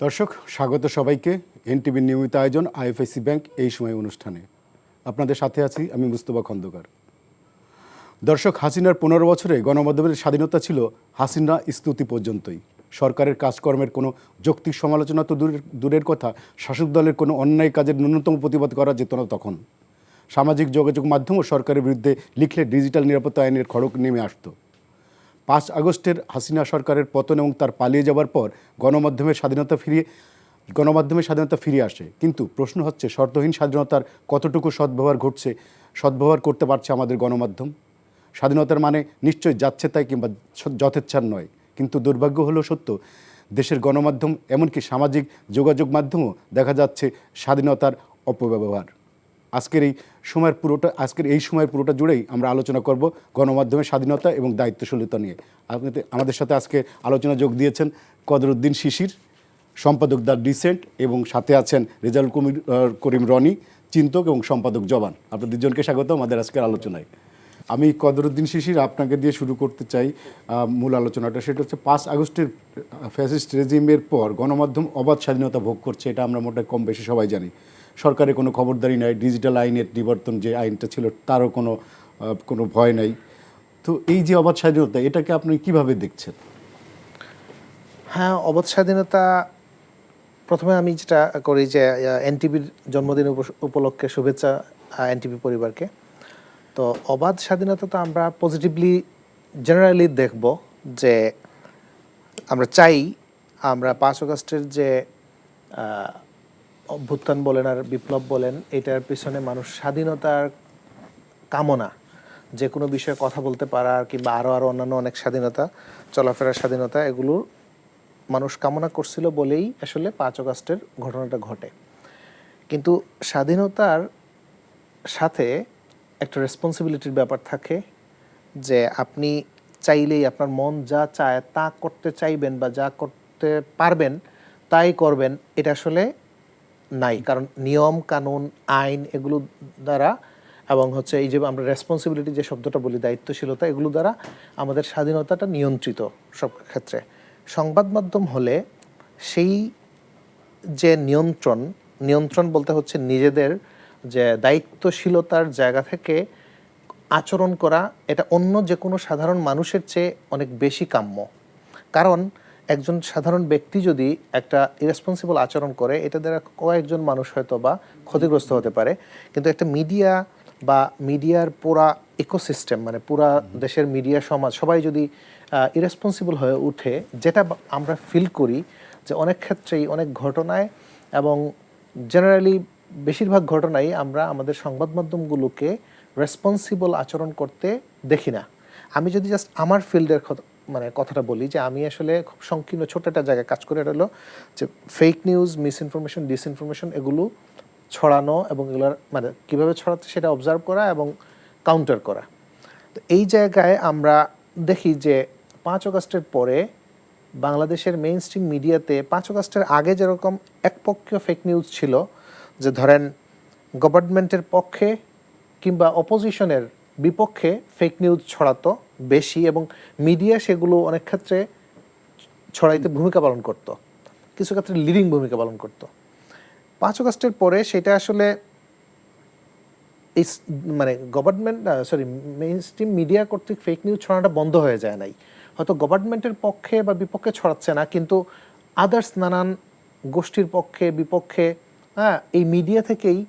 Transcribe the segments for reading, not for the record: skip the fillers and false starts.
দর্শক, স্বাগত সবাইকে এনটিভির নিয়মিত আয়োজন আইএফআইসি ব্যাংক এই সময় অনুষ্ঠানে। আপনাদের সাথে আছি আমি মুস্তফা খন্দকার। দর্শক, হাসিনার 15 বছরে গণমাধ্যমের স্বাধীনতা ছিল হাসিনা স্তুতি পর্যন্তই। সরকারের কাজকর্মের কোনো যৌক্তিক সমালোচনা তো দূরের কথা, শাসক দলের কোনো অন্যায় কাজের ন্যূনতম প্রতিবাদ করা যেত না তখন। সামাজিক যোগাযোগ মাধ্যমও সরকারের বিরুদ্ধে লিখলে ডিজিটাল নিরাপত্তা আইনের খড়গ নেমে আসতো। 5 আগস্টের হাসিনা সরকারের পতন এবং তার পালিয়ে যাবার পর গণমাধ্যমের স্বাধীনতা ফিরে আসে। কিন্তু প্রশ্ন হচ্ছে, শর্তহীন স্বাধীনতার কতটুকু সদ্ব্যবহার করতে পারছে আমাদের গণমাধ্যম? স্বাধীনতার মানে নিশ্চয়ই যাচ্ছে তাই কিংবা যথেচ্ছার নয়, কিন্তু দুর্ভাগ্য হলো সত্য, দেশের গণমাধ্যম এমনকি সামাজিক যোগাযোগ মাধ্যমও দেখা যাচ্ছে স্বাধীনতার অপব্যবহার। আজকের এই সময়ের পুরোটা জুড়েই আমরা আলোচনা করব গণমাধ্যমের স্বাধীনতা এবং দায়িত্বশীলতা নিয়ে। আমাদের সাথে আজকে আলোচনা যোগ দিয়েছেন কদরুদ্দিন শিশির, সম্পাদক দ্য ডিসেন্ট, এবং সাথে আছেন রেজাউল করিম রনি, চিন্তক এবং সম্পাদক জবান। আপনাদের দুজনকে স্বাগত আমাদের আজকের আলোচনায়। আমি কদরুদ্দিন শিশির আপনাকে দিয়ে শুরু করতে চাই মূল আলোচনাটা। সেটা হচ্ছে 5 আগস্টের ফ্যাসিস্ট রেজিমের পর গণমাধ্যম অবাধ স্বাধীনতা ভোগ করছে, এটা আমরা মোটামুটি কম বেশি সবাই জানি। সরকারের কোনো খবরদারি নাই, ডিজিটাল আইনের নিবর্তন যে আইনটা ছিল তারও কোনো ভয় নাই। তো এই যে অবাধ স্বাধীনতা, এটাকে আপনি কিভাবে দেখছেন? হ্যাঁ, অবাধ স্বাধীনতা, প্রথমে আমি যেটা করি যে এনটিভির জন্মদিন উপলক্ষে শুভেচ্ছা এনটিভি পরিবারকে। তো অবাধ স্বাধীনতা তো আমরা পজিটিভলি জেনারেলি দেখব, যে আমরা চাই আমরা 5 আগস্টের যে অভ্যুত্থান বলেন আর বিপ্লব বলেন, এটার পিছনে মানুষ স্বাধীনতার কামনা, যে কোনো বিষয়ে কথা বলতে পারার কিংবা আরও অন্যান্য অনেক স্বাধীনতা, চলাফেরার স্বাধীনতা, এগুলো মানুষ কামনা করছিল বলেই আসলে 5 আগস্টের ঘটনাটা ঘটে। কিন্তু স্বাধীনতার সাথে একটা রেসপন্সিবিলিটির ব্যাপার থাকে, যে আপনি চাইলেই আপনার মন যা চায় তা করতে চাইবেন বা যা করতে পারবেন তাই করবেন, এটা আসলে নাই। কারণ নিয়ম কানুন আইন এগুলো দ্বারা, এবং হচ্ছে এই যে আমরা রেসপন্সিবিলিটি যে শব্দটা বলি, দায়িত্বশীলতা, এগুলো দ্বারা আমাদের স্বাধীনতাটা নিয়ন্ত্রিত সব ক্ষেত্রে। সংবাদ মাধ্যম হলে সেই যে নিয়ন্ত্রণ বলতে হচ্ছে নিজেদের যে দায়িত্বশীলতার জায়গা থেকে আচরণ করা, এটা অন্য যে কোনো সাধারণ মানুষের চেয়ে অনেক বেশি কাম্য। কারণ একজন সাধারণ ব্যক্তি যদি একটা ইরেসপন্সিবল আচরণ করে, এটা দ্বারা কয়েকজন মানুষ হয়তো বা ক্ষতিগ্রস্ত হতে পারে। কিন্তু একটা মিডিয়া বা মিডিয়ার পুরা ইকোসিস্টেম, মানে পুরা দেশের মিডিয়া সমাজ সবাই যদি ইরেসপন্সিবল হয়ে উঠে, যেটা আমরা ফিল করি যে অনেক ক্ষেত্রেই অনেক ঘটনায় এবং জেনারেলি বেশিরভাগ ঘটনাই আমরা আমাদের সংবাদ মাধ্যমগুলোকে রেসপন্সিবল আচরণ করতে দেখি না। আমি যদি জাস্ট আমার ফিল্ডের কথাটা বলি, যে আমি আসলে খুব সংকীর্ণ ছোট একটা জায়গায় কাজ করে, এটা হলো যে ফেক নিউজ, মিসইনফরমেশন, ডিসইনফরমেশন এগুলো ছড়ানো এবং এগুলোর মানে কীভাবে ছড়াচ্ছে সেটা অবজার্ভ করা এবং কাউন্টার করা। তো এই জায়গায় আমরা দেখি যে 5 আগস্টের পরে বাংলাদেশের মেইন স্ট্রিম মিডিয়াতে 5 আগস্টের আগে যেরকম একপক্ষীয় ফেক নিউজ ছিল, যে ধরেন গভর্নমেন্টের পক্ষে কিংবা অপোজিশনের বিপক্ষে ফেক নিউজ ছড়াতো বেশি, এবং মিডিয়া সেগুলো অনেক ক্ষেত্রে ছড়াইতে ভূমিকা পালন করত, কিছু ক্ষেত্রে লিডিং ভূমিকা পালন করত। 5 আগস্টের পরে সেটা আসলে এই মানে মেইন স্ট্রিম মিডিয়া কর্তৃক ফেক নিউজ ছড়ানোটা বন্ধ হয়ে যায় নাই। হয়তো গভর্নমেন্টের পক্ষে বা বিপক্ষে ছড়াচ্ছে না, কিন্তু আদার্স নানান গোষ্ঠীর পক্ষে বিপক্ষে, এই মিডিয়া থেকেই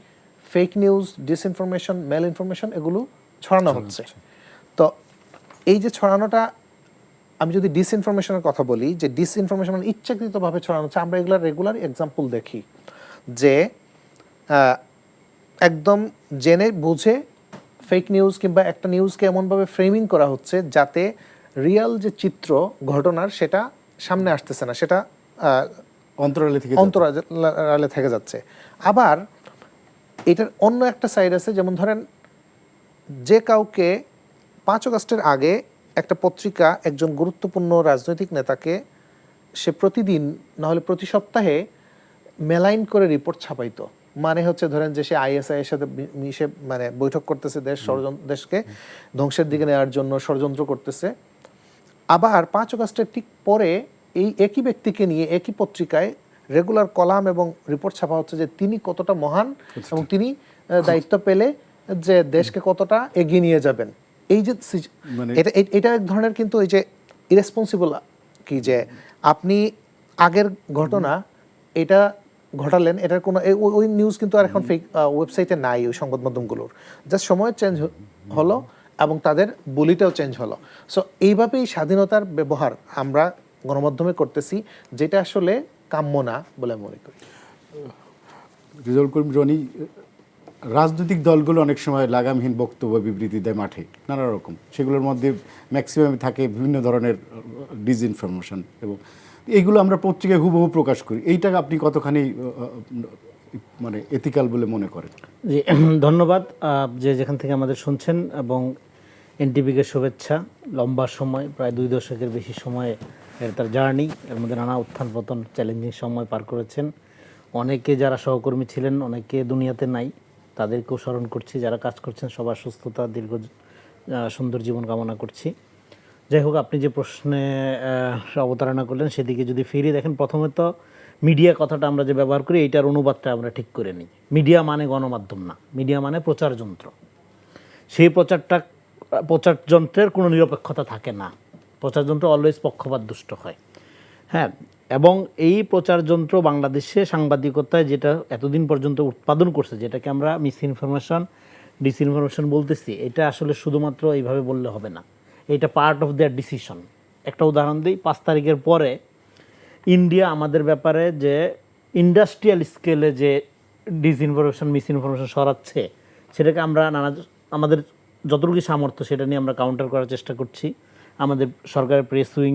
fake news, disinformation, malinformation এগুলো ছড়ানো হচ্ছে। তো এই যে ছড়ানোটা, আমি যদি ডিসইনফরমেশনের কথা বলি, যে ডিসইনফরমেশন মানে ইচ্ছাকৃতভাবে ছড়ানো হচ্ছে, আমরা এগুলোর রেগুলার এক্সাম্পল দেখি, যে একদম জেনে বুঝে ফেক নিউজ কিংবা একটা নিউজকে এমনভাবে ফ্রেমিং করা হচ্ছে যাতে রিয়াল যে চিত্র ঘটনার সেটা সামনে আসতেছে না, সেটা অন্তরালে থেকে যাচ্ছে। আবার এটার অন্য একটা সাইড আছে, যেমন ধরেন যে কাউকে 5 আগস্টের আগে একটা পত্রিকা একজন গুরুত্বপূর্ণ রাজনৈতিক নেতাকে সে প্রতিদিন না হলে প্রতি সপ্তাহে মেলাইন করে রিপোর্ট ছাপাইতো, মানে হচ্ছে ধরেন যে সে আইএসআই এর সাথে মিশে মানে বৈঠক করতেছে, দেশকে ধ্বংসের দিকে নেওয়ার জন্য ষড়যন্ত্র করতেছে। আবার 5 আগস্টের ঠিক পরে এই একই ব্যক্তিকে নিয়ে একই পত্রিকায় রেগুলার কলাম এবং রিপোর্ট ছাপা হচ্ছে যে তিনি কতটা মহান এবং তিনি দায়িত্ব পেলে যে দেশকে কতটা এগিয়ে নিয়ে যাবেন। এই যে এটা এক ধরনের কিন্তু এই যে ইরেসপন্সিবল কি যে আপনি আগের ঘটনা এটা ঘটালেন, এটার কোনো ওই নিউজ কিন্তু আর এখন ফেক ওয়েবসাইটে নাই, ওই সংবাদ মাধ্যমগুলোর জাস্ট সময় চেঞ্জ হলো এবং তাদের বলিটাও চেঞ্জ হলো। সো এইভাবেই স্বাধীনতার ব্যবহার আমরা গণমাধ্যমে করতেছি, যেটা আসলে কাম্য না বলে মনে করি। রেজাউল করিম রনি, রাজনৈতিক দলগুলো অনেক সময় লাগামহীন বক্তব্য বিবৃতি দেয় মাঠে নানা রকম, সেগুলোর মধ্যে ম্যাক্সিমাম থাকে বিভিন্ন ধরনের ডিসইনফরমেশন, এবং এইগুলো আমরা পত্রিকায় হুবহু প্রকাশ করি। এইটা আপনি কতখানি মানে এথিক্যাল বলে মনে করেন? জি, ধন্যবাদ যে যেখান থেকে আমাদের শুনছেন, এবং এনটিভিকে শুভেচ্ছা। লম্বা সময়, প্রায় 2 দশকের বেশি সময়ে তার জার্নি, এর মধ্যে নানা উত্থান পতন, চ্যালেঞ্জিং সময় পার করেছেন। অনেকে যারা সহকর্মী ছিলেন, অনেকে দুনিয়াতে নাই, তাদেরকেও স্মরণ করছি। যারা কাজ করছেন সবার সুস্থতা, দীর্ঘ সুন্দর জীবন কামনা করছি। যাই হোক, আপনি যে প্রশ্নে অবতারণা করলেন সেদিকে যদি ফিরে দেখেন, প্রথমে তো মিডিয়া কথাটা আমরা যে ব্যবহার করি এইটার অনুবাদটা আমরা ঠিক করে নিই। মিডিয়া মানে গণমাধ্যম না, মিডিয়া মানে প্রচার যন্ত্র। সেই প্রচার যন্ত্রের কোনো নিরপেক্ষতা থাকে না, প্রচার যন্ত্র অলওয়েজ পক্ষপাত দুষ্ট হয়। হ্যাঁ, এবং এই প্রচার যন্ত্র বাংলাদেশে সাংবাদিকতায় যেটা এতদিন পর্যন্ত উৎপাদন করছে, যেটাকে আমরা মিস ইনফরমেশন, ডিসইনফরমেশন বলতেছি, এটা আসলে শুধুমাত্র এইভাবে বললে হবে না, এটা পার্ট অফ দেয়ার ডিসিশন। একটা উদাহরণ দিই, 5 তারিখের পরে ইন্ডিয়া আমাদের ব্যাপারে যে ইন্ডাস্ট্রিয়াল স্কেলে যে ডিসইনফরমেশন, মিস ইনফরমেশন ছড়াচ্ছে, সেটাকে আমরা আমাদের যতটুকু সামর্থ্য সেটা নিয়ে আমরা কাউন্টার করার চেষ্টা করছি। আমাদের সরকারের প্রেস উইং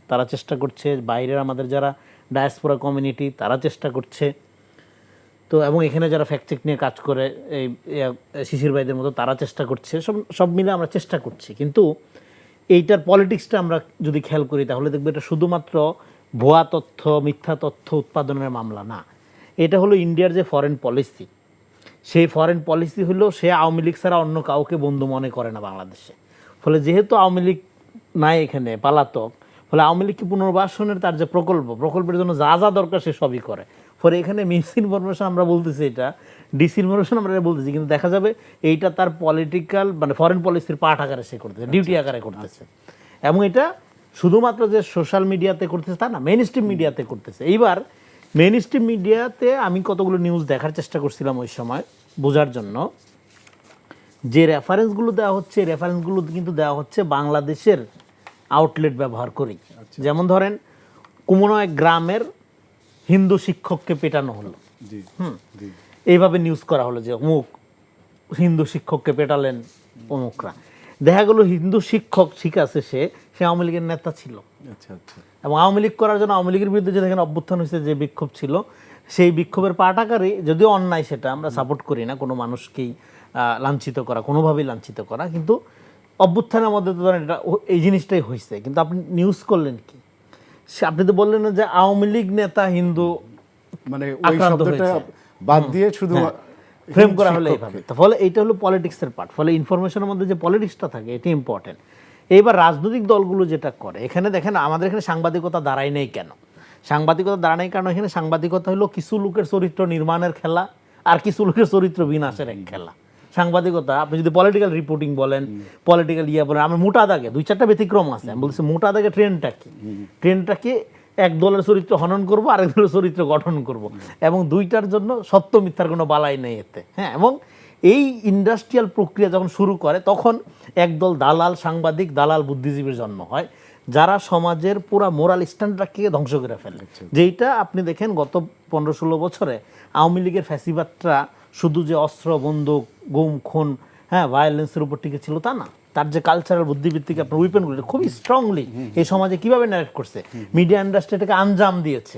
তারা চেষ্টা করছে, বাইরের আমাদের যারা ডায়াসপোরা কমিউনিটি তারা চেষ্টা করছে। তো এবং এখানে যারা ফ্যাক্ট চেক নিয়ে কাজ করে, এই শিশির ভাইদের মতো, তারা চেষ্টা করছে। সব মিলে আমরা চেষ্টা করছি, কিন্তু এইটার পলিটিক্সটা আমরা যদি খেয়াল করি তাহলে দেখবো এটা শুধুমাত্র ভুয়া তথ্য, মিথ্যা তথ্য উৎপাদনের মামলা না। এটা হলো ইন্ডিয়ার যে ফরেন পলিসি, সেই ফরেন পলিসি হলো সে আওয়ামী লীগ ছাড়া অন্য কাউকে বন্ধু মনে করে না বাংলাদেশে। ফলে যেহেতু আওয়ামী লীগ নাই এখানে, পালাতক, ফলে আওয়ামী লীগকে পুনর্বাসনের তার যে প্রকল্পের জন্য যা যা দরকার সে সবই করে। ফলে এখানে মিস ইনফরমেশন আমরা বলতেছি, এটা ডিসইনফরমেশন আমরা বলতেছি, কিন্তু দেখা যাবে এইটা তার পলিটিক্যাল মানে ফরেন পলিসির পার্ট আকারে সে করতেছে, ডিউটি আকারে করতেছে। এবং এটা শুধুমাত্র যে সোশ্যাল মিডিয়াতে করতেছে তা না, মেইন স্ট্রিম মিডিয়াতে করতেছে। এইবার মেইন স্ট্রিম মিডিয়াতে আমি কতগুলো নিউজ দেখার চেষ্টা করছিলাম ওই সময় বোঝার জন্য, যে রেফারেন্সগুলো দেওয়া হচ্ছে, রেফারেন্সগুলো কিন্তু দেওয়া হচ্ছে বাংলাদেশের আউটলেট ব্যবহার করেই। যেমন ধরেন, কোনো এক গ্রামের হিন্দু শিক্ষককে পেটানো হলো, এইভাবে নিউজ করা হলো যে অমুক হিন্দু শিক্ষককে পেটালেন অমুকরা। দেখা গেল হিন্দু শিক্ষক, ঠিক আছে, সে আওয়ামী লীগের নেতা ছিল। এবং আওয়ামী লীগ করার জন্য আওয়ামী লীগের বিরুদ্ধে যে দেখেন অভ্যুত্থান হয়েছে, যে বিক্ষোভ ছিল, সেই বিক্ষোভের পাট আকারে, যদিও অন্যায়, সেটা আমরা সাপোর্ট করি না, কোনো মানুষকেই লাঞ্ছিত করা, কোনোভাবেই লাঞ্ছিত করা, কিন্তু অভ্যুত্থানের মধ্যে তো ধরেন এটা এই জিনিসটাই হয়েছে। কিন্তু আপনি নিউজ করলেন কি, আপনি তো বললেন না যে আওয়ামী লীগ নেতা হিন্দু, মানে ওই শব্দটা বাদ দিয়ে শুধু ফ্রেম করা হলো এইভাবে। ফলে এইটা হলো পলিটিক্সের পার্ট। ফলে ইনফরমেশনের মধ্যে যে পলিটিক্সটা থাকে এটা ইম্পর্টেন্ট। এইবার রাজনৈতিক দলগুলো যেটা করে, এখানে দেখেন আমাদের এখানে সাংবাদিকতা দাঁড়ায় নেই কেন? সাংবাদিকতা দাঁড়ায় কারণ এখানে সাংবাদিকতা হলো কিছু লোকের চরিত্র নির্মাণের খেলা, আর কিছু লোকের চরিত্র বিনাশের এক খেলা। সাংবাদিকতা আপনি যদি পলিটিক্যাল রিপোর্টিং বলেন, পলিটিক্যাল বলেন, আমার মোটা দাগে 2-4টা ব্যতিক্রম আছে। আমি বলছি মোটা দাগে ট্রেনটাকে এক দলের চরিত্র হনন করব, আরেক দলের চরিত্র গঠন করব, এবং দুইটার জন্য সত্য মিথ্যার কোনো বালাই নেই এতে। হ্যাঁ, এবং এই ইন্ডাস্ট্রিয়াল প্রক্রিয়া যখন শুরু করে, তখন একদল দালাল সাংবাদিক, দালাল বুদ্ধিজীবীর জন্ম হয়, যারা সমাজের পুরা মোরাল স্ট্যান্ডার্ডকে ধ্বংস করে ফেলে। যেইটা আপনি দেখেন গত 15-16 বছরে আওয়ামী লীগের ফ্যাসিবাদটা শুধু যে অস্ত্র, বন্দুক, গুম, খুন, ভায়োলেন্সের উপর টিকে ছিল তা না, তার যে কালচারাল বুদ্ধিবৃত্তিক আপনার উইপেনগুলো খুবই স্ট্রংলি এই সমাজে কিভাবে ন্যারেট করছে, মিডিয়া ইন্ডাস্ট্রি এটাকে আঞ্জাম দিয়েছে,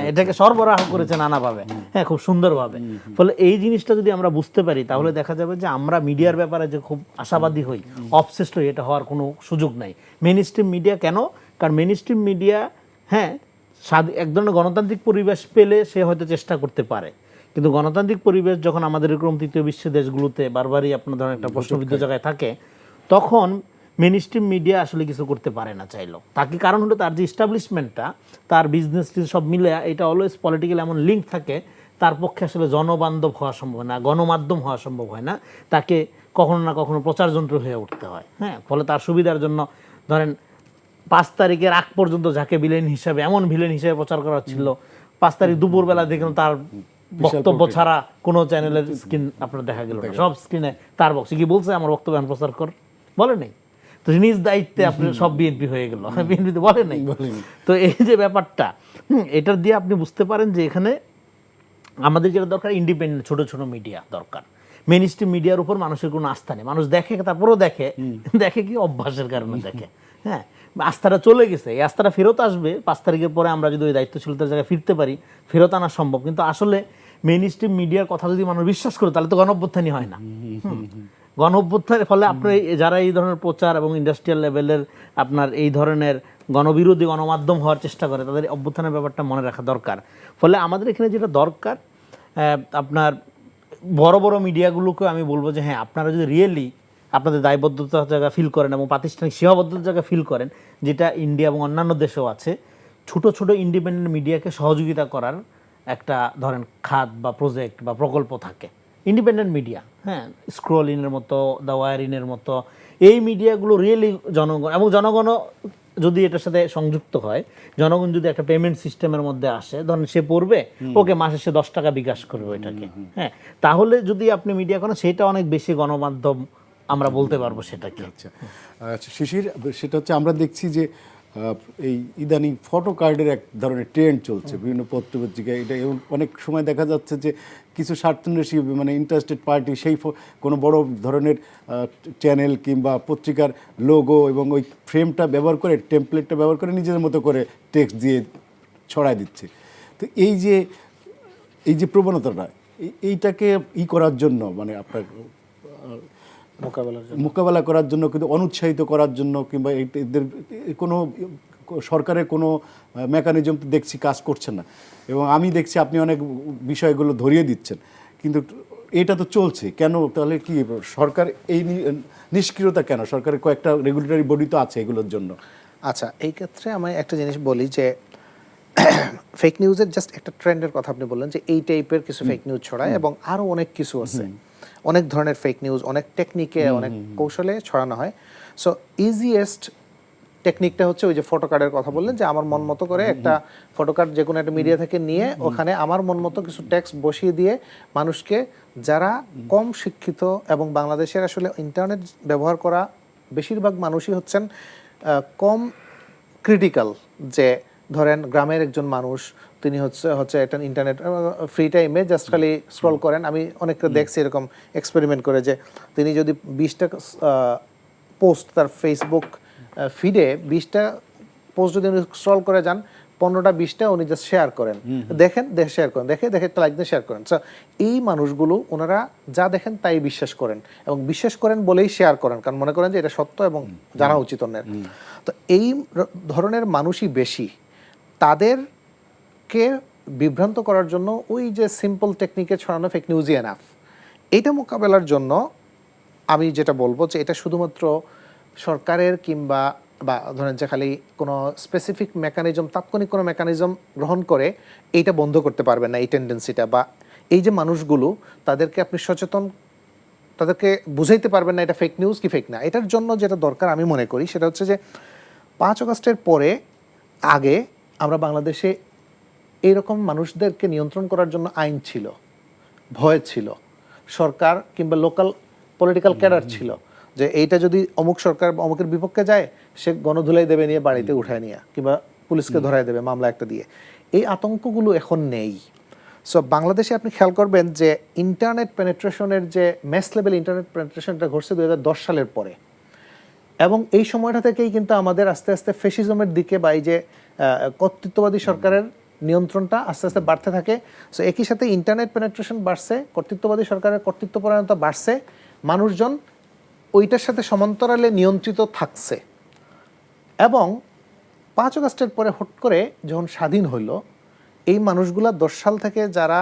এটাকে সরবরাহ করেছে নানাভাবে, খুব সুন্দরভাবে। ফলে এই জিনিসটা যদি আমরা বুঝতে পারি, তাহলে দেখা যাবে যে আমরা মিডিয়ার ব্যাপারে যে খুব আশাবাদী হই, অবসেসড হই, এটা হওয়ার কোনো সুযোগ নাই। মেইন স্ট্রিম মিডিয়া কেন? কারণ মেইন স্ট্রিম মিডিয়া এক ধরনের গণতান্ত্রিক পরিবেশ পেলে সে হয়তো চেষ্টা করতে পারে, কিন্তু গণতান্ত্রিক পরিবেশ যখন আমাদের এরকম তৃতীয় বিশ্বের দেশগুলোতে বারবারই আপনার ধরেন একটা প্রশ্নবিদ্ধ জায়গায় থাকে, তখন মেইন স্ট্রিম মিডিয়া আসলে কিছু করতে পারে না চাইলেও। তাকে কারণ হলো তার যে এস্টাবলিশমেন্টটা, তার বিজনেস সব মিলে এটা অলওয়েজ পলিটিক্যাল এমন লিঙ্ক থাকে, তার পক্ষে আসলে জনবান্ধব হওয়া সম্ভব না, গণমাধ্যম হওয়া সম্ভব হয় না, তাকে কখনো না কখনো প্রচার যন্ত্র হয়ে উঠতে হয়। হ্যাঁ, ফলে তার সুবিধার জন্য ধরেন 5 তারিখের আগ পর্যন্ত যাকে ভিলেন হিসাবে, এমন ভিলেন হিসেবে প্রচার করা ছিল, 5 তারিখ দুপুরবেলা দেখেন তার বক্তব্য ছাড়া কোনো চ্যানেলের স্ক্রিন আপনার দেখা গেল না, সব স্ক্রিনে তার বক্সে কি বলছে, আমার বক্তব্য এখন প্রচার কর, বলে নাই তো, নিজ দায়িত্বে আপনি সব বিএনপি হয়ে গেল, বিএনপি তো বলে নাই। তো এই যে ব্যাপারটা, এটার দিয়ে আপনি বুঝতে পারেন যে এখানে আমাদের যেটা দরকার ইন্ডিপেন্ডেন্ট ছোট ছোট মিডিয়া দরকার। মেইন স্ট্রিম মিডিয়ার উপর মানুষের কোনো আস্থা নেই, মানুষ দেখে তারপরেও দেখে, দেখে কি অভ্যাসের কারণে দেখে। হ্যাঁ, আস্থাটা চলে গেছে, এই আস্থাটা ফেরত আসবে 5 তারিখের পরে, আমরা যদি ওই দায়িত্বশীলতার জায়গায় ফিরতে পারি, ফেরত আনা সম্ভব। কিন্তু আসলে মেইন স্ট্রিম মিডিয়ার কথা যদি মানুষ বিশ্বাস করে তাহলে তো গণঅভ্যুত্থানই হয় না। গণঅভ্যুত্থানের ফলে আপনার যারা এই ধরনের প্রচার এবং ইন্ডাস্ট্রিয়াল লেভেলের আপনার এই ধরনের গণবিরোধী গণমাধ্যম হওয়ার চেষ্টা করে, তাদের অভ্যুত্থানের ব্যাপারটা মনে রাখা দরকার। ফলে আমাদের এখানে যেটা দরকার, আপনার বড় বড় মিডিয়াগুলোকে আমি বলবো যে হ্যাঁ, আপনারা যদি রিয়েলি আপনাদের দায়বদ্ধতার জায়গা ফিল করেন এবং প্রাতিষ্ঠানিক সীমাবদ্ধতার জায়গা ফিল করেন, যেটা ইন্ডিয়া এবং অন্যান্য দেশেও আছে, ছোট ছোট ইন্ডিপেন্ডেন্ট মিডিয়াকে সহযোগিতা করার একটা ধরেন খাত বা প্রজেক্ট বা প্রকল্প থাকে। ইন্ডিপেন্ডেন্ট মিডিয়া, হ্যাঁ, স্ক্রলিনের মতো, দ্য ওয়ারিনের মতো, এই মিডিয়াগুলো রিয়েলি জনগণ, এবং জনগণও যদি এটার সাথে সংযুক্ত হয়, জনগণ যদি একটা পেমেন্ট সিস্টেমের মধ্যে আসে, ধরেন সে পড়বে, ওকে মাসে সে 10 টাকা বিকাশ করবে ওইটাকে, হ্যাঁ, তাহলে যদি আপনি মিডিয়া করেন, সেটা অনেক বেশি গণমাধ্যম আমরা বলতে পারবো সেটাকে। আচ্ছা, শিশির, সেটা হচ্ছে আমরা দেখছি যে এই ইদানিং ফটো কার্ডের এক ধরনের ট্রেন্ড চলছে বিভিন্ন পত্রপত্রিকায়। এটা এবং অনেক সময় দেখা যাচ্ছে যে কিছু স্বার্থান্বেষী মানে ইন্টারেস্টেড পার্টি সেই কোনো বড় ধরনের চ্যানেল কিংবা পত্রিকার লোগো এবং ওই ফ্রেমটা ব্যবহার করে, টেমপ্লেটটা ব্যবহার করে নিজেদের মতো করে টেক্সট দিয়ে ছড়ায় দিচ্ছে। তো এই যে প্রবণতাটা, এইটাকে করার জন্য মানে আপনার মোকাবেলা করার জন্য, কিন্তু অনুৎসাহিত করার জন্য, কিংবা এদের কোনো সরকারের কোনো মেকানিজম তো দেখছি কাজ করছে না। এবং আমি দেখছি আপনি অনেক বিষয়গুলো ধরিয়ে দিচ্ছেন, কিন্তু এটা তো চলছে কেন? তাহলে কি সরকার এই নিষ্ক্রিয়তা কেন? সরকারের কয়েকটা রেগুলেটরি বডি তো আছে এগুলোর জন্য। আচ্ছা, এই ক্ষেত্রে আমি একটা জিনিস বলি যে ফেক নিউজের জাস্ট একটা ট্রেন্ডের কথা আপনি বললেন যে এই টাইপের কিছু ফেক নিউজ ছড়ায়, এবং আরও অনেক কিছু আছে, অনেক ধরনের ফেক নিউজ, অনেক টেকনিকে, অনেক কৌশলে ছড়ানো হয়। সো ইজিয়েস্ট টেকনিকটা হচ্ছে ওই যে ফটো কার্ডের কথা বললেন, যে আমার মন মতো করে একটা ফটো কার্ড যে কোনো একটা মিডিয়া থেকে নিয়ে ওখানে আমার মন মতো কিছু টেক্সট বসিয়ে দিয়ে মানুষকে, যারা কম শিক্ষিত এবং বাংলাদেশের আসলে ইন্টারনেট ব্যবহার করা বেশিরভাগ মানুষই হচ্ছেন কম ক্রিটিক্যাল, যে ধরেন গ্রামের একজন মানুষ, তিনি হচ্ছে একটা ইন্টারনেট ফ্রি টাইমে জাস্ট খালি স্ক্রল করেন। আমি অনেকটা দেখছি এরকম এক্সপেরিমেন্ট করে, যে তিনি যদি 20টা পোস্ট তার ফেসবুক ফিডে 20টা পোস্ট যদি উনি স্ক্রল করে যান, 15টা 20টা উনি জাস্ট শেয়ার করেন, দেখেন শেয়ার করেন, দেখে একটা লাইক দিয়ে শেয়ার করেন। সো এই মানুষগুলো ওনারা যা দেখেন তাই বিশ্বাস করেন, এবং বিশ্বাস করেন বলেই শেয়ার করেন, কারণ মনে করেন যে এটা সত্য এবং জানা উচিত অন্যের। তো এই ধরনের মানুষই বেশি, তাদেরকে বিভ্রান্ত করার জন্য ওই যে সিম্পল টেকনিকে ছড়ানো ফেক নিউজই এনাফ। এইটা মোকাবেলার জন্য আমি যেটা বলবো যে এটা শুধুমাত্র সরকারের কিংবা বা ধরেন যে খালি কোনো স্পেসিফিক মেকানিজম, তাৎক্ষণিক কোনো মেকানিজম গ্রহণ করে এইটা বন্ধ করতে পারবেন না, এই টেন্ডেন্সিটা বা এই যে মানুষগুলো, তাদেরকে আপনি সচেতন, তাদেরকে বুঝাইতে পারবেন না এটা ফেক নিউজ কি ফেক না। এটার জন্য যেটা দরকার আমি মনে করি সেটা হচ্ছে যে 5 আগস্টের পরে আগে আমরা বাংলাদেশে এইরকম মানুষদেরকে নিয়ন্ত্রণ করার জন্য আইন ছিল, ভয় ছিল, সরকার কিংবা লোকাল পলিটিক্যাল ক্যাডার ছিল, যে এইটা যদি অমুক সরকার বা অমুকের বিপক্ষে যায়, সে গণধুলাই দেবে নিয়ে বাড়িতে উঠায় নিয়ে, কিংবা পুলিশকে ধরায় দেবে মামলা একটা দিয়ে। এই আতঙ্কগুলো এখন নেই। সো বাংলাদেশে আপনি খেয়াল করবেন যে ইন্টারনেট পেনেট্রেশনের যে ম্যাস লেভেল ইন্টারনেট পেনেট্রেশনটা ঘটছে 2010 সালের পরে, এবং এই সময়টা থেকেই কিন্তু আমাদের আস্তে আস্তে ফ্যাসিজমের দিকে বা এই যে কর্তৃত্ববাদী সরকারের নিয়ন্ত্রণটা আস্তে আস্তে বাড়তে থাকে। সো একই সাথে ইন্টারনেট পেনেট্রেশন বাড়ছে, কর্তৃত্ববাদী সরকারের কর্তৃত্বপরায়ণতা বাড়ছে, মানুষজন ওইটার সাথে সমান্তরালে নিয়ন্ত্রিত থাকছে। এবং 5 আগস্টের পরে হট করে যখন স্বাধীন হইল, এই মানুষগুলা 10 সাল থেকে যারা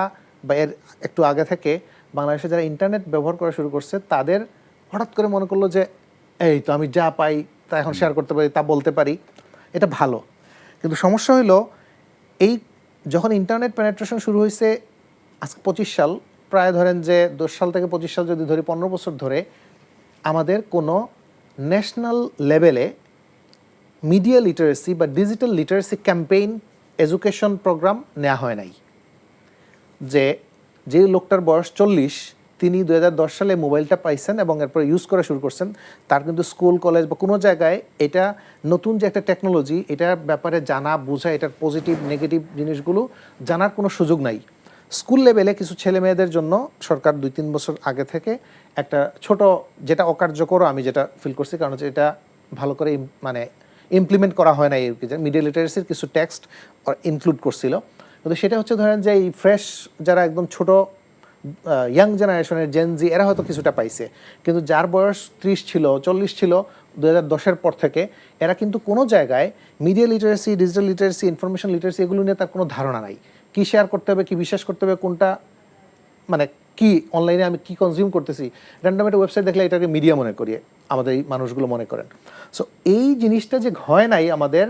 বা এর একটু আগে থেকে বাংলাদেশে যারা ইন্টারনেট ব্যবহার করা শুরু করছে, তাদের হঠাৎ করে মনে করলো যে এই তো আমি যা পাই তা এখন শেয়ার করতে পারি, তা বলতে পারি, এটা ভালো। কিন্তু সমস্যা হলো এই যখন ইন্টারনেট পেনেট্রেশন শুরু হয়েছে আজকে 25 সাল, প্রায় ধরেন যে 10 সাল থেকে 25 সাল যদি ধরি 15 বছর ধরে আমাদের কোনো ন্যাশনাল লেভেলে মিডিয়া লিটারেসি বা digital literacy campaign education programme নেওয়া হয় নাই। যে লোকটার বয়স 40, তিনি 2010 সালে মোবাইলটা পাইছেন এবং এরপর ইউজ করা শুরু করছেন, তার কিন্তু স্কুল কলেজ বা কোনো জায়গায় এটা নতুন যে একটা টেকনোলজি এটার ব্যাপারে জানা বোঝা, এটার পজিটিভ নেগেটিভ জিনিসগুলো জানার কোনো সুযোগ নাই। স্কুল লেভেলে কিছু ছেলে মেয়েদের জন্য সরকার 2-3 বছর আগে থেকে একটা ছোট, যেটা অকার্যকর আমি যেটা ফিল করছি, কারণ হচ্ছে এটা ভালো করে মানে ইমপ্লিমেন্ট করা হয় না, এই মিডিয়া লিটারেসির কিছু টেক্সট ইনক্লুড করছিল, কিন্তু সেটা হচ্ছে ধরেন যে এই ফ্রেশ যারা একদম ছোট ইয়াং জেনারেশনের জেনজি এরা হয়তো কিছুটা পাইছে, কিন্তু যার বয়স 30 ছিল 40 ছিল 2010-এর পর থেকে এরা কিন্তু কোনো জায়গায় media literacy, digital literacy, information literacy এগুলো নিয়ে তার কোনো ধারণা নাই। কি শেয়ার করতে হবে, কি বিশ্বাস করতে হবে, কোনটা মানে কি অনলাইনে আমি কি কনজিউম করতেছি, র্যান্ডম একটা ওয়েবসাইট দেখলে এটাকে মিডিয়া মনে করি আমাদের এই মানুষগুলো মনে করেন। সো এই জিনিসটা যে হয় নাই আমাদের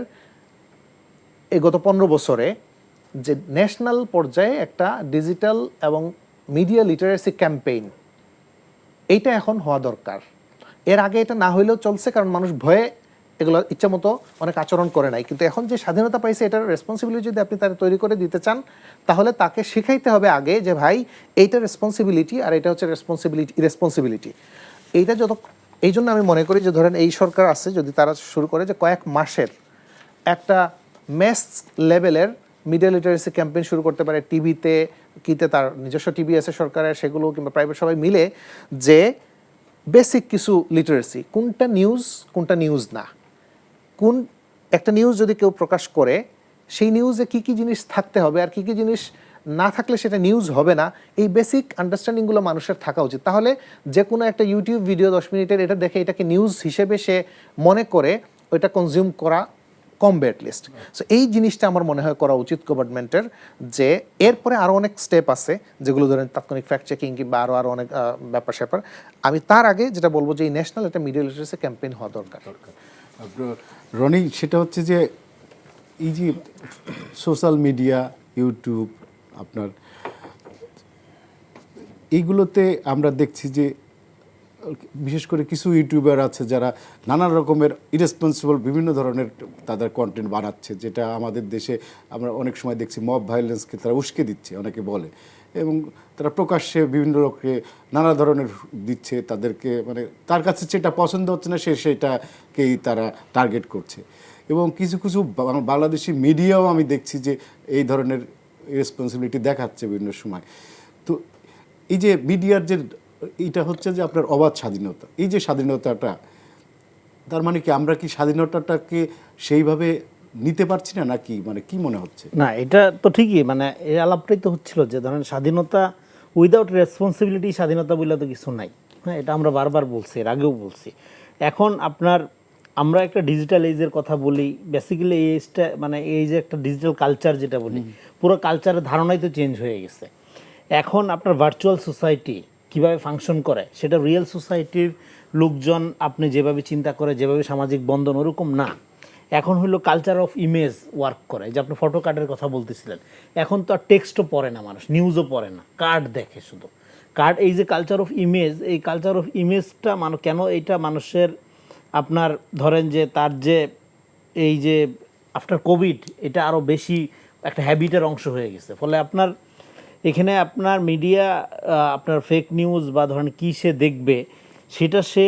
এই গত 15 বছরে, যে ন্যাশনাল পর্যায়ে একটা ডিজিটাল এবং মিডিয়া লিটারেসি ক্যাম্পেইন, এইটা এখন হওয়া দরকার। এর আগে এটা না হইলেও চলছে, কারণ মানুষ ভয়ে এগুলো ইচ্ছা মতো অনেক আচরণ করে নাই। কিন্তু এখন যে স্বাধীনতা পাইছে এটার রেসপন্সিবিলিটি যদি আপনি তার তৈরি করে দিতে চান, তাহলে তাকে শিখাইতে হবে আগে যে ভাই এইটা রেসপন্সিবিলিটি আর এটা হচ্ছে রেসপন্সিবিলিটি। এইটা এই জন্য আমি মনে করি যে ধরেন এই সরকার আছে, যদি তারা শুরু করে যে কয়েক মাসের একটা ম্যাস লেভেলের মিডিয়া লিটারেসি ক্যাম্পেইন শুরু করতে পারে, টিভিতে কিতে তার নিজস্ব টিভি আছে সরকারের, সেগুলো কিংবা প্রাইভেট সবাই মিলে, যে বেসিক কিছু লিটারেসি, কোনটা নিউজ না, কোন একটা নিউজ যদি কেউ প্রকাশ করে সেই নিউজে কী কী জিনিস থাকতে হবে আর কী কী জিনিস না থাকলে সেটা নিউজ হবে না, এই বেসিক আন্ডারস্ট্যান্ডিংগুলো মানুষের থাকা উচিত। তাহলে যে কোনো একটা ইউটিউব ভিডিও 10 মিনিটের এটা দেখে এটাকে নিউজ হিসেবে সে মনে করে ওইটা কনজিউম করা কমবে অ্যাটলিস্ট। সো এই জিনিসটা আমার মনে হয় করা উচিত গভর্নমেন্টের। যে এরপরে আরও অনেক স্টেপ আছে যেগুলো ধরেন তাৎক্ষণিক ফ্যাক্ট চেকিং কিংবা আরও অনেক ব্যাপার স্যাপার। আমি তার আগে যেটা বলবো যে এই ন্যাশনাল একটা মিডিয়া লিটারেসি ক্যাম্পেইন হওয়া দরকার। রনি, সেটা হচ্ছে যে এই যে সোশ্যাল মিডিয়া, ইউটিউব আপনার এইগুলোতে আমরা দেখছি যে বিশেষ করে কিছু ইউটিউবার আছে যারা নানা রকমের ইরেসপন্সিবল বিভিন্ন ধরনের তাদের কন্টেন্ট বানাচ্ছে, যেটা আমাদের দেশে আমরা অনেক সময় দেখছি মব ভায়োলেন্সকে তারা উস্কে দিচ্ছে অনেকে বলে, এবং তারা প্রকাশ্যে বিভিন্ন লোককে নানা ধরনের দিচ্ছে, তাদেরকে মানে তার কাছে যেটা পছন্দ হচ্ছে না সেটাকেই তারা টার্গেট করছে। এবং কিছু কিছু বাংলাদেশি মিডিয়াও আমি দেখছি যে এই ধরনের রেসপন্সিবিলিটি দেখাচ্ছে বিভিন্ন সময়। তো এই যে মিডিয়ার যে এইটা হচ্ছে যে আপনার অবাধ স্বাধীনতা, এই যে স্বাধীনতাটা, তার মানে কি আমরা কি স্বাধীনতাটাকে সেইভাবে নিতে পারছি না নাকি, মানে কি মনে হচ্ছে? না, এটা তো ঠিকই, মানে এই আলাপটাই তো হচ্ছিল যে ধরেন স্বাধীনতা উইদাউট রেসপন্সিবিলিটি স্বাধীনতা বলে তো কিছু নাই। হ্যাঁ, এটা আমরা বারবার বলছি, এর আগেও বলছি। এখন আমরা একটা ডিজিটাল এজের কথা বলি, বেসিক্যালি এই এজটা মানে এই যে একটা ডিজিটাল কালচার যেটা বলি, পুরো কালচারের ধারণাই তো চেঞ্জ হয়ে গেছে। এখন আপনার ভার্চুয়াল সোসাইটি কিভাবে ফাংশন করে সেটা রিয়েল সোসাইটির লোকজন আপনি যেভাবে চিন্তা করে, যেভাবে সামাজিক বন্ধন ওরকম না। এখন হলো কালচার অফ ইমেজ ওয়ার্ক করে, যে আপনি ফটো কার্ডের কথা বলতেছিলেন। এখন তো আর টেক্সটও পড়ে না মানুষ, নিউজও পড়ে না, কার্ড দেখে শুধু কার্ড। এই যে কালচার অফ ইমেজ, এই কালচার অফ ইমেজটা কেন এইটা মানুষের আপনার ধরেন যে তার যে এই যে আফটার কোভিড এটা আরও বেশি একটা হ্যাবিটের অংশ হয়ে গেছে। ফলে আপনার এখানে আপনার মিডিয়া আপনার ফেক নিউজ বা ধরেন কী সে দেখবে সেটা সে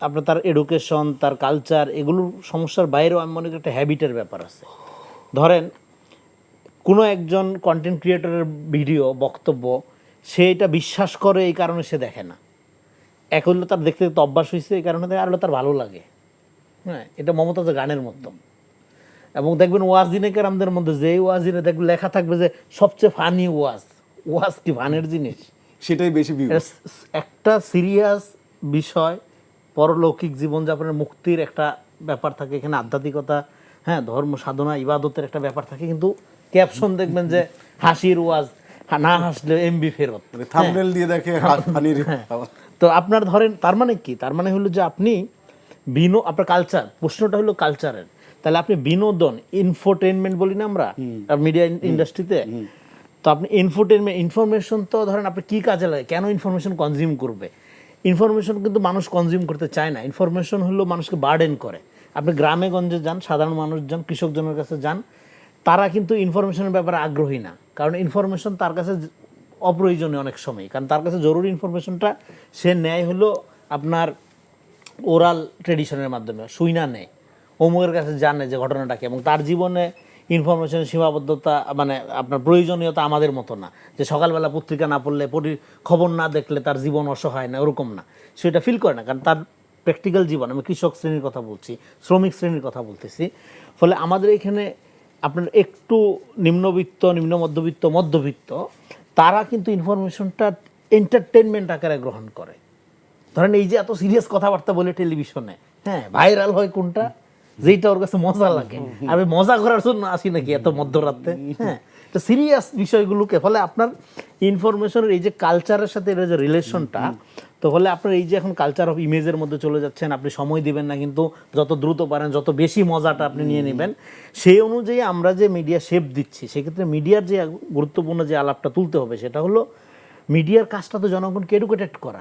আপনার তার এডুকেশন, তার কালচার, এগুলোর সমস্যার বাইরেও আমি মনে করি একটা হ্যাবিটের ব্যাপার আছে। ধরেন কোনো একজন কন্টেন্ট ক্রিয়েটরের ভিডিও বক্তব্য সে এটা বিশ্বাস করে এই কারণে সে দেখে না, এক হলো তার দেখতে দেখতে অভ্যাস হয়েছে এই কারণে, আর হলো তার ভালো লাগে। হ্যাঁ, এটা মমতাজের গানের মতো। এবং দেখবেন ওয়াজিনে কেরামদের মধ্যে যে ওয়াজিনে দেখবেন লেখা থাকবে যে সবচেয়ে ফানি ওয়াজ কি ফানের জিনিস, সেটাই বেশি একটা সিরিয়াস বিষয়, পরলৌকিক জীবনযাপনের মুক্তির একটা ব্যাপার থাকে এখানে, আধ্যাত্মিকতা, হ্যাঁ, ধর্ম সাধনা ইবাদতের একটা ব্যাপার থাকে, কিন্তু ক্যাপশন দেখবেন যে হাসির ওয়াজ, না হাসলে এমবি ফেরত, থাম্বনেল দিয়ে দেখে ফানির। তো আপনার ধরেন তার মানে কি, তার মানে হলো যে আপনি আপনার কালচার, প্রশ্নটা হলো কালচারের, তাহলে আপনি বিনোদন, ইনফোটেনমেন্ট বলি না আমরা মিডিয়া ইন্ডাস্ট্রিতে, তো আপনি ইনফোটেনমেন্ট, ইনফরমেশন তো ধরেন আপনি কি কাজে লাগে, কেন ইনফরমেশন কনজিউম করবে? ইনফরমেশন কিন্তু মানুষ কনজিউম করতে চায় না, ইনফরমেশন হলো মানুষকে বার্ডেন করে। আপনি গ্রামে গঞ্জে যান, সাধারণ মানুষ যান, কৃষকজনের কাছে যান, তারা কিন্তু ইনফরমেশনের ব্যাপারে আগ্রহী না, কারণ ইনফরমেশন তার কাছে অপ্রয়োজনীয় অনেক সময়, কারণ তার কাছে জরুরি ইনফরমেশনটা সে নেয় হলো আপনার ওরাল ট্রেডিশনের মাধ্যমে, শুইনা নেয়, অমুকের কাছে জানে যে ঘটনাটাকে, এবং তার জীবনে ইনফরমেশনের সীমাবদ্ধতা মানে আপনার প্রয়োজনীয়তা আমাদের মতো না, যে সকালবেলা পত্রিকা না পড়লে, খবর না দেখলে তার জীবন অসহায় না, ওরকম না, সেটা ফিল করে না, কারণ তার প্র্যাকটিক্যাল জীবন, আমি কৃষক শ্রেণীর কথা বলছি, শ্রমিক শ্রেণীর কথা বলতেছি। ফলে আমাদের এখানে আপনার একটু নিম্নবিত্ত, নিম্ন মধ্যবিত্ত, মধ্যবিত্ত, তারা কিন্তু ইনফরমেশনটা এন্টারটেনমেন্ট আকারে গ্রহণ করে। ধরেন এই যে এত সিরিয়াস কথাবার্তা বলে টেলিভিশনে, হ্যাঁ, ভাইরাল হয় কোনটা, যেটা ওর কাছে মজা লাগে, আমি মজা করার জন্য আসি নাকি এত মধ্যরাতে, হ্যাঁ, তো সিরিয়াস বিষয়গুলোকে, ফলে আপনার ইনফরমেশনের এই যে কালচারের সাথে এর যে রিলেশনটা, তো ফলে আপনার এই যে এখন কালচার অফ ইমেজের মধ্যে চলে যাচ্ছেন, আপনি সময় দিবেন না, কিন্তু যত দ্রুত পারেন যত বেশি মজাটা আপনি নিয়ে নেবেন, সেই অনুযায়ী আমরা যে মিডিয়া শেপ দিচ্ছি, সেক্ষেত্রে মিডিয়ার যে গুরুত্বপূর্ণ যে আলাপটা তুলতে হবে সেটা হলো মিডিয়ার কাজটা তো জনগণকে এডুকেটেড করা,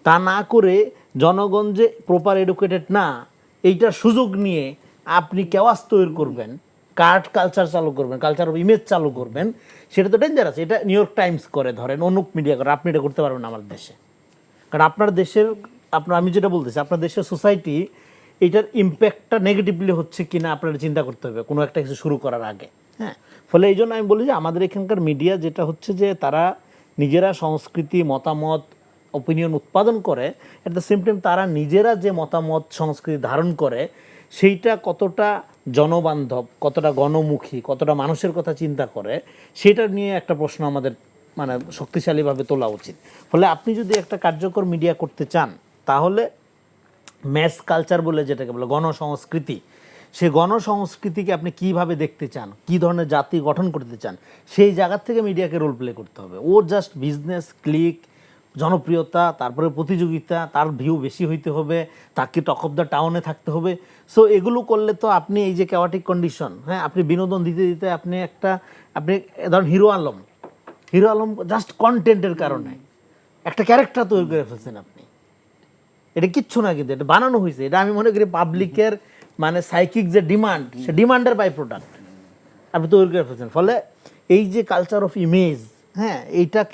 তা না করে জনগণ যে প্রপার এডুকেটেড না এইটার সুযোগ নিয়ে আপনি কেওয়াস তৈরি করবেন, কার্ট কালচার চালু করবেন, কালচার অফ ইমেজ চালু করবেন, সেটা তো ডেঞ্জারাস। এটা নিউ ইয়র্ক টাইমস করে, ধরেন অনুক মিডিয়া করে, আপনি এটা করতে পারবেন না আমার দেশে, কারণ আপনার দেশের, আমি যেটা বলতেছি, আপনার দেশের সোসাইটি এটার ইম্প্যাক্টটা নেগেটিভলি হচ্ছে কিনা আপনার চিন্তা করতে হবে কোনো একটা কিছু শুরু করার আগে, হ্যাঁ। ফলে এই জন্য আমি বলি যে আমাদের এখানকার মিডিয়া যেটা হচ্ছে যে তারা নিজেরা সংস্কৃতি, মতামত, অপিনিয়ন উৎপাদন করে, অ্যাট দ্য সেম টাইম তারা নিজেরা যে মতামত, সংস্কৃতি ধারণ করে সেইটা কতটা জনবান্ধব, কতটা গণমুখী, কতটা মানুষের কথা চিন্তা করে, সেটা নিয়ে একটা প্রশ্ন আমাদের মানে শক্তিশালীভাবে তোলা উচিত। ফলে আপনি যদি একটা কার্যকর মিডিয়া করতে চান, তাহলে ম্যাস কালচার বলে যেটাকে বলে গণসংস্কৃতি, সেই গণসংস্কৃতিকে আপনি কীভাবে দেখতে চান, কী ধরনের জাতি গঠন করতে চান, সেই জায়গার থেকে মিডিয়াকে রোল প্লে করতে হবে। ও জাস্ট বিজনেস, ক্লিক, জনপ্রিয়তা, তারপরে প্রতিযোগিতা, তার ভিউ বেশি হইতে হবে, তাকে টক অফ দ্য টাউনে থাকতে হবে। সো এগুলো করলে তো আপনি এই যে ক্যাওয়াটিক কন্ডিশন, হ্যাঁ, আপনি বিনোদন দিতে দিতে আপনি ধরেন হিরো আলম জাস্ট কন্টেন্টের কারণে একটা ক্যারেক্টার তৈরি করে ফেলছেন আপনি, এটা কিচ্ছু না, কিন্তু এটা বানানো হয়েছে, এটা আমি মনে করি পাবলিকের মানে সাইকিক যে ডিমান্ড, সে ডিমান্ডের বাই প্রোডাক্ট আপনি তৈরি করে ফেলছেন। ফলে এই যে কালচার অফ ইমেজ, হ্যাঁ,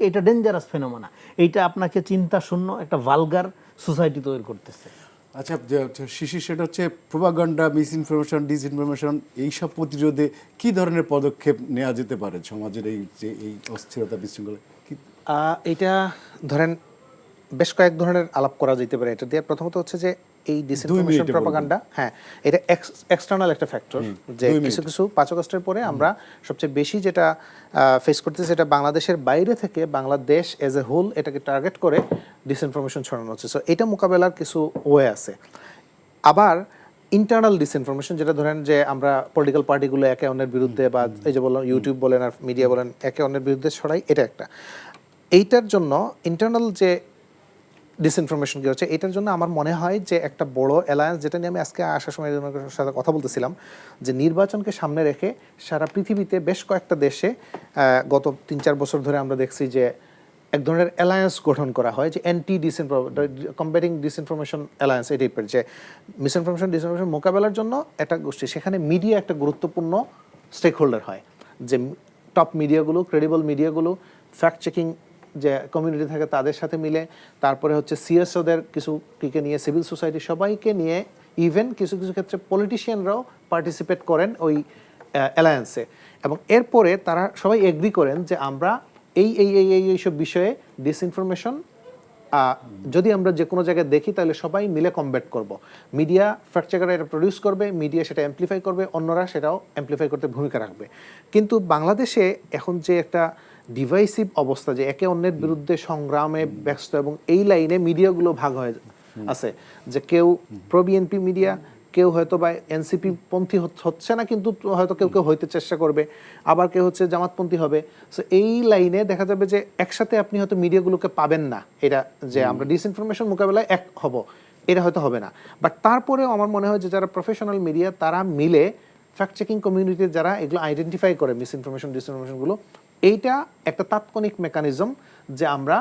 এটা ডেঞ্জারাস ফেনোমেনা, এইটা আপনাকে চিন্তা শূন্য একটা ভালগার সোসাইটি তৈরি করতেছে। আচ্ছা শিশির, সেটা হচ্ছে প্রোপাগান্ডা, মিসইনফরমেশন, ডিসইনফরমেশন, এইসব প্রতিরোধে কী ধরনের পদক্ষেপ নেওয়া যেতে পারে সমাজের এই যে এই অস্থিরতা, বিশৃঙ্খলা? এটা ধরেন বেশ কয়েক ধরনের আলাপ করা যেতে পারে এটা দিয়ে। প্রথমত হচ্ছে যে এই ডিসইনফরমেশন, প্রোপাগান্ডা, হ্যাঁ, এটা এক্সটার্নাল একটা ফ্যাক্টর, যে কিছু 5 আগস্টের পরে আমরা সবচেয়ে বেশি যেটা ফেস করতেছি, সেটা বাংলাদেশের বাইরে থেকে বাংলাদেশ এজ এ হোল এটাকে টার্গেট করে ডিসইনফরমেশন ছড়ানো হচ্ছে। সো এটা মোকাবেলার কিছু ওয়ে আছে। আবার ইন্টারনাল ডিসইনফরমেশন, যেটা ধরেন যে আমরা পলিটিক্যাল পার্টিগুলো একে অন্যের বিরুদ্ধে, বা এই যে বললাম ইউটিউব বলেন আর মিডিয়া বলেন, একে অন্যের বিরুদ্ধে ছড়াই, এটা একটা। এইটার জন্য ইন্টারনাল যে ডিসইনফরমেশন কি হচ্ছে, এটার জন্য আমার মনে হয় যে একটা বড় অ্যালায়েন্স, যেটা নিয়ে আমি আজকে আসার সময় সাথে কথা বলতেছিলাম, যে নির্বাচনকে সামনে রেখে সারা পৃথিবীতে বেশ কয়েকটা দেশে গত 3-4 বছর ধরে আমরা দেখছি যে এক ধরনের অ্যালায়েন্স গঠন করা হয়, যে কম্ব্যাটিং ডিসইনফরমেশন অ্যালায়েন্স, এই টাইপের, যে ডিসইনফরমেশন মোকাবেলার জন্য একটা গোষ্ঠী, সেখানে মিডিয়া একটা গুরুত্বপূর্ণ স্টেক হোল্ডার হয়, যে টপ মিডিয়াগুলো, ক্রেডিবল মিডিয়াগুলো, ফ্যাক্ট চেকিং যে কমিউনিটি থাকে তাদের সাথে মিলে, তারপরে হচ্ছে সিএসওদের কিছুকে নিয়ে, সিভিল সোসাইটি সবাইকে নিয়ে, ইভেন কিছু কিছু ক্ষেত্রে পলিটিশিয়ানরাও পার্টিসিপেট করেন ওই অ্যালায়েন্সে, এবং এরপরে তারা সবাই এগ্রি করেন যে আমরা এইসব বিষয়ে ডিসইনফরমেশন যদি আমরা যে কোনো জায়গায় দেখি তাহলে সবাই মিলে কমব্যাট করব। মিডিয়া ফ্যাক্ট চেকাররা এটা প্রডিউস করবে, মিডিয়া সেটা অ্যাম্প্লিফাই করবে, অন্যরা সেটাও অ্যাম্প্লিফাই করতে ভূমিকা রাখবে। কিন্তু বাংলাদেশে এখন যে একটা ডিভাইসিভ অবস্থা, যে একে অন্যের বিরুদ্ধে সংগ্রামে ব্যস্ত, এবং এই লাইনে মিডিয়াগুলো ভাগ হয়ে আছে, যে কেউ প্রো বিএনপি মিডিয়া, কেউ হয়তো বা এনসিপি পন্থী হচ্ছে না, কিন্তু হয়তো কেউ কেউ হইতে চেষ্টা করবে, আবার কেউ হচ্ছে জামাতপন্থী হবে। সো এই লাইনে দেখা যাবে যে একসাথে আপনি হয়তো মিডিয়াগুলোকে পাবেন না, এটা যে আমরা ডিসইনফরমেশন মোকাবেলায় এক হব, এটা হয়তো হবে না। বাট তারপরেও আমার মনে হয় যে যারা প্রফেশনাল মিডিয়া তারা মিলে ফ্যাক্ট চেকিং কমিউনিটির যারা এগুলো আইডেন্টিফাই করে মিসইনফরমেশন ডিসইনফরমেশনগুলো, এইটা একটা তাৎক্ষণিক মেকানিজম যে আমরা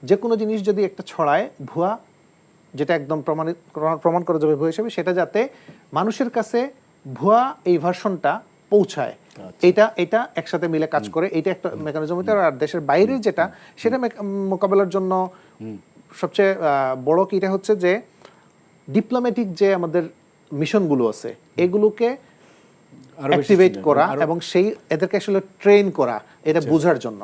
যে কোনো জিনিস যদি একটা ছড়ায় ভুয়া, যেটা একদম প্রমাণ করা যাবে ভুয়া হিসেবে, সেটা যাতে মানুষের কাছে ভুয়া এই ভার্সনটা পৌঁছায়, এটা একসাথে মিলে কাজ করে, এটা একটা মেকানিজম হতে। আর দেশের বাইরের যেটা, সেটা মোকাবেলার জন্য সবচেয়ে বড় কিটা হচ্ছে যে ডিপ্লোম্যাটিক যে আমাদের মিশনগুলো আছে এগুলোকে অ্যাক্টিভেট করা এবং সেই এদেরকে আসলে ট্রেন করা এটা বোঝার জন্য।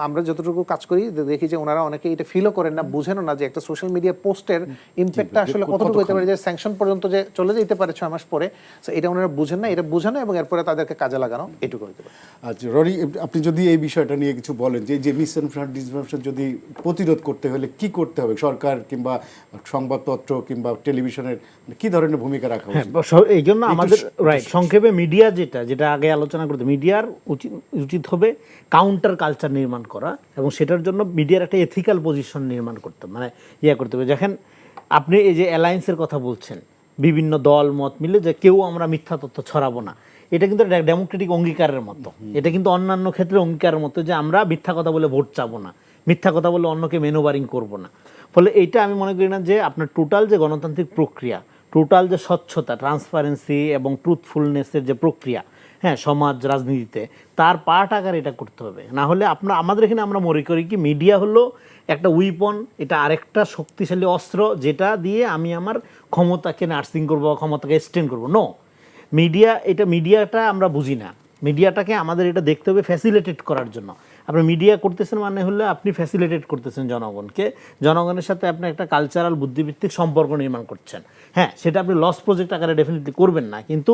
আমরা যতটুকু কাজ করি দেখি যে ওনারা অনেকে এটা ফিলও করেন না, বুঝেনও না যে একটা সোশ্যাল মিডিয়া পোস্টের ইম্প্যাক্টটা আসলে কতটুকু হতে পারে, যে স্যাংশন পর্যন্ত যে চলে যেতে পারে 6 মাস পরে, সো এটা ওনারা বুঝেন না। এটা বোঝানো এবং এরপরে তাদেরকে কাজে লাগানো, এটুকু হতে পারে। আচ্ছা রনি, আপনি যদি এই বিষয়টা নিয়ে কিছু বলেন যে মিসইনফরমেশন ডিসইনফরমেশন যদি প্রতিরোধ করতে হলে কি করতে হবে, সরকার কিংবা সংবাদপত্র কিংবা টেলিভিশনের কি ধরনের ভূমিকা রাখা উচিত? এই জন্য আমাদের সংক্ষেপে মিডিয়া যেটা আগে আলোচনা করতে, মিডিয়ার উচিত হবে কাউন্টার কালচার নির্মাণ করা এবং সেটার জন্য মিডিয়ার একটা এথিক্যাল পজিশন নির্মাণ করতে মানে করতে হবে। দেখেন আপনি এই যে অ্যালায়েন্সের কথা বলছেন, বিভিন্ন দল মত মিলে যে কেউ আমরা মিথ্যা তথ্য ছড়াবো না, এটা কিন্তু ডেমোক্রেটিক অঙ্গীকারের মতো। এটা কিন্তু অন্যান্য ক্ষেত্রে অঙ্গীকারের মতো যে আমরা মিথ্যা কথা বলে ভোট চাবো না, মিথ্যা কথা বলে অন্যকে মেনুবারিং করবো না। ফলে এইটা আমি মনে করি না যে আপনার টোটাল যে গণতান্ত্রিক প্রক্রিয়া, টোটাল যে স্বচ্ছতা, ট্রান্সপারেন্সি এবং ট্রুথফুলনেসের যে প্রক্রিয়া, হ্যাঁ, সমাজ রাজনীতিতে তার পার্ট আকারে এটা করতে হবে। না হলে আমাদের এখানে আমরা মনে করি কি মিডিয়া হলো একটা উইপন, এটা আরেকটা শক্তিশালী অস্ত্র যেটা দিয়ে আমি আমার ক্ষমতাকে নার্সিং করবো, ক্ষমতাকে এক্সটেন্ড করবো। নো, মিডিয়াটা আমরা বুঝি না। মিডিয়াটাকে আমাদের এটা দেখতে হবে ফ্যাসিলিটেট করার জন্য। আপনি মিডিয়া করতেছেন মানে হলে আপনি ফ্যাসিলিটেট করতেছেন জনগণকে, জনগণের সাথে আপনি একটা কালচারাল বুদ্ধিভিত্তিক সম্পর্ক নির্মাণ করছেন। হ্যাঁ, সেটা আপনি লস প্রজেক্ট আকারে ডেফিনেটলি করবেন না, কিন্তু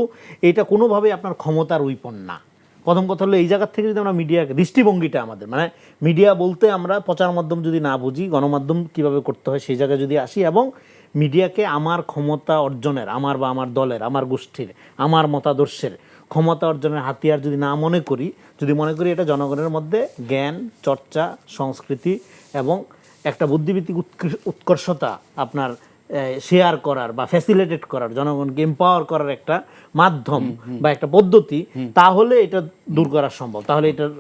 এটা কোনোভাবেই আপনার ক্ষমতার উইপন না। প্রথম কথা হলো এই জায়গার থেকে যদি আমরা মিডিয়াকে, দৃষ্টিভঙ্গিটা আমাদের মানে মিডিয়া বলতে আমরা প্রচার মাধ্যম যদি না বুঝি, গণমাধ্যম কিভাবে করতে হয় সেই জায়গায় যদি আসি এবং মিডিয়াকে আমার ক্ষমতা অর্জনের, আমার বা আমার দলের, আমার গোষ্ঠীর, আমার মতাদর্শের ক্ষমতা অর্জনের হাতিয়ার যদি না মনে করি, যদি মনে করি এটা জনগণের মধ্যে জ্ঞান চর্চা, সংস্কৃতি এবং একটা বুদ্ধিভিত্তিক উৎকর্ষতা আপনার শেয়ার করার বা ফ্যাসিলিটেট করার, জনগণকে এম্পাওয়ার করার একটা মাধ্যম বা একটা পদ্ধতি, তাহলে এটা দূর করা সম্ভব, তাহলে এটার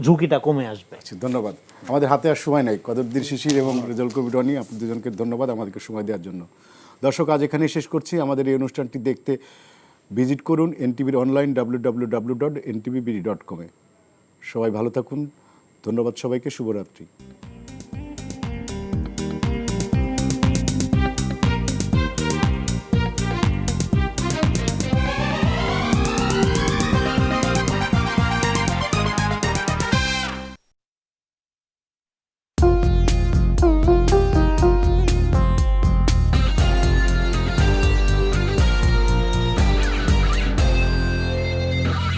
ঝুঁকিটা কমে আসবে। ধন্যবাদ। আমাদের হাতে আর সময় নাই। কদরদ্দিন শিশির এবং রেজাউল কবির রনি, আপনি দুজনকে ধন্যবাদ আমাদেরকে সময় দেওয়ার জন্য। দর্শক, আজ এখানেই শেষ করছি। আমাদের এই অনুষ্ঠানটি দেখতে ভিজিট করুন এনটিভির অনলাইন www.ntvbd.com-এ। সবাই ভালো থাকুন। ধন্যবাদ সবাইকে। শুভরাত্রি।